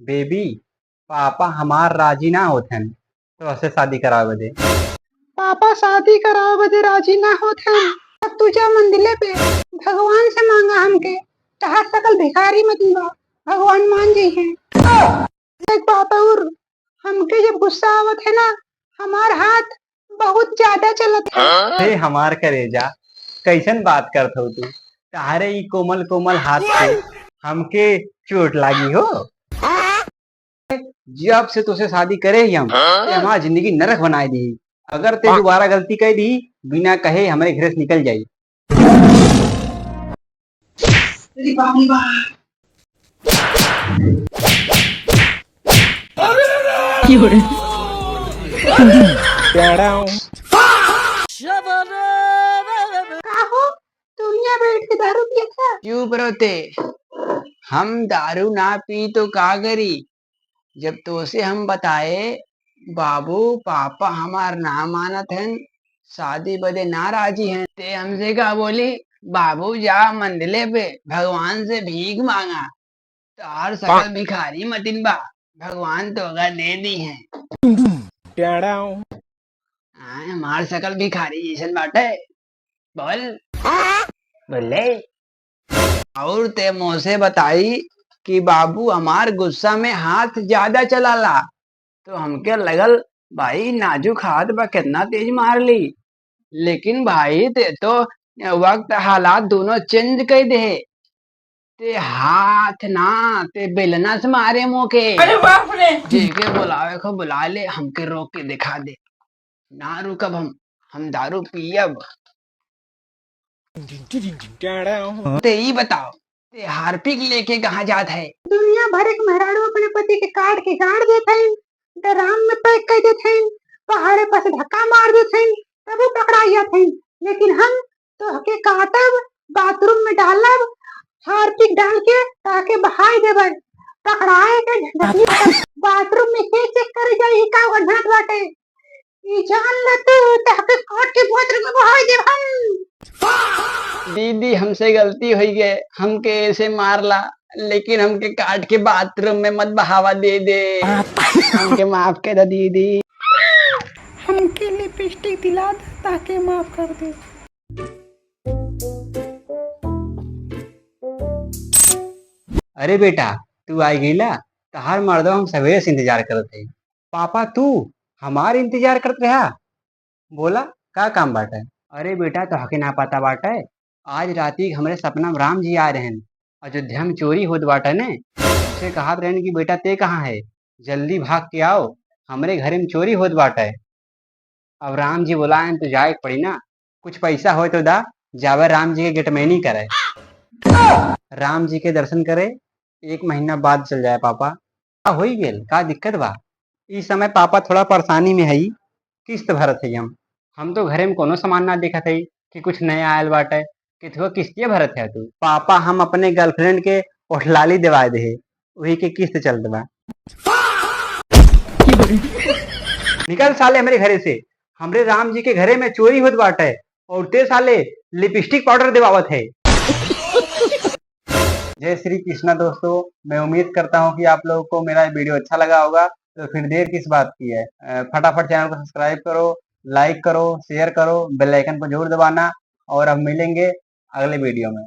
Baby, पापा हमार राजी ना होथन तो ऐसे शादी करावे बदे। पापा शादी करावे बदे राजी ना होत हन। अब तू जा मंदिले पे भगवान से मांगा हमके। तहार सकल भिखारी मत बा, भगवान मान जाइ हैं। एक बात और, हमके जब गुस्सा आवत है ना, हमार हाथ बहुत ज्यादा चलत है। हे हमार करेजा, कैसन बात करत हो तू? तारे ई कोमल कोमल हाथ से हमके चोट लागी हो। जब से तुझसे शादी करे ही हम ते हमार जिंदगी नरक बनाए दी। अगर ते दोबारा गलती कर दी, बिना कहे हमारे घर से निकल जाई। अरे बाप रे बाप। का हो, तुम यहाँ बैठ के दारू पिया था? चुप रहोते। हम दारू ना पी तो का करी? जब तो से हम बताए बाबू पापा हमार ना मानत हैं, शादी बदे ना राजी हैं, ते हमसे का बोली बाबू जा मंदिले पे भगवान से भीख मांगा। तार सकल भिखारी मतिन बा, भगवान तो अगर दे दी है। हमार सकल भिखारी जैसन बाटे। बोल बोले। और ते मुझसे बताई कि बाबू हमार गुस्सा में हाथ ज्यादा चलाला, तो हमके लगल भाई नाजुक हाथ बा कितना तेज मार ली। लेकिन भाई ते तो वक्त हालात दोनों चेंज कर दे। ते हाथ ना ते बेलना से मारे मुके। अरे बाप रे। जेके बुलावे को बुला ले, हमके रोक के दिखा दे। ना रुकब हम दारू पियब। ते ही बताओ, ते हार्पिक लेके कहाँ जात है? दुनिया भर एक मेहरारू अपने पति के काट के गाड़ देते हैं, ड्राम में पैक कर देते हैं, पहाड़े पर से धक्का मार देते हैं, तब वो पकड़ा जाते हैं। लेकिन हम तो हके काटब, बाथरूम में डालब, हार्पिक डाल के ताके बहाई देबे। पकड़ाए के झंझट बाथरूम में के चेक करे जाई का वजह बाटे। ई जान ल तू ताके काट के बाथरूम में बहाई देब हम। दीदी हमसे गलती हुई है, हमके ऐसे मारला, लेकिन हमके काट के बाथरूम में मत बहावा दे दे। हमके माफ कर दे दीदी। हमके लिपस्टिक दिला दे ताके माफ कर दे। अरे बेटा, तू आई गईला। तहार मर्दवा हम सवेरे से इंतजार करत हई। पापा तू हमार इंतजार करत रहा। बोला का काम बाटे? अरे बेटा तो हके ना पता बाटे, आज राती हमरे सपना में राम जी आ रहे हैं। अयोध्या में चोरी होत बाटे ने, उसे कहा रहन कि बेटा ते कहाँ है, जल्दी भाग के आओ, हमरे घरे में चोरी होत बाटे। अब राम जी बुलाए तो जाए पड़ी ना। कुछ पैसा हो तो दा, जावे राम जी के गेटमैनी करे, राम जी के दर्शन करे। 1 महीना बाद चल जाए पापा। का होई गेल, का दिक्कत बा? इस समय पापा थोड़ा परेशानी में हई, किस्त भरत हई हम तो घरे में कोनो सामान ना देखत हई कि कुछ नया आयल बाटे। कितवा किस्तिया भरत है तू? पापा हम अपने गर्लफ्रेंड के ओठलाली दिवाए दे, वही के किस्त चलत बा। निकल साले हमरे घरे से। हमरे राम जी के घरे में चोरी होत बाटे और ते साले लिपस्टिक पाउडर दिवावत है। जय श्री कृष्णा दोस्तों, मैं उम्मीद करता हूँ कि आप लोगों को मेरा वीडियो अच्छा लगा होगा। तो फिर देर किस बात की है, फटाफट चैनल को सब्सक्राइब करो, लाइक करो, शेयर करो, बेल आइकन को जरूर दबाना। और अब मिलेंगे अगले वीडियो में।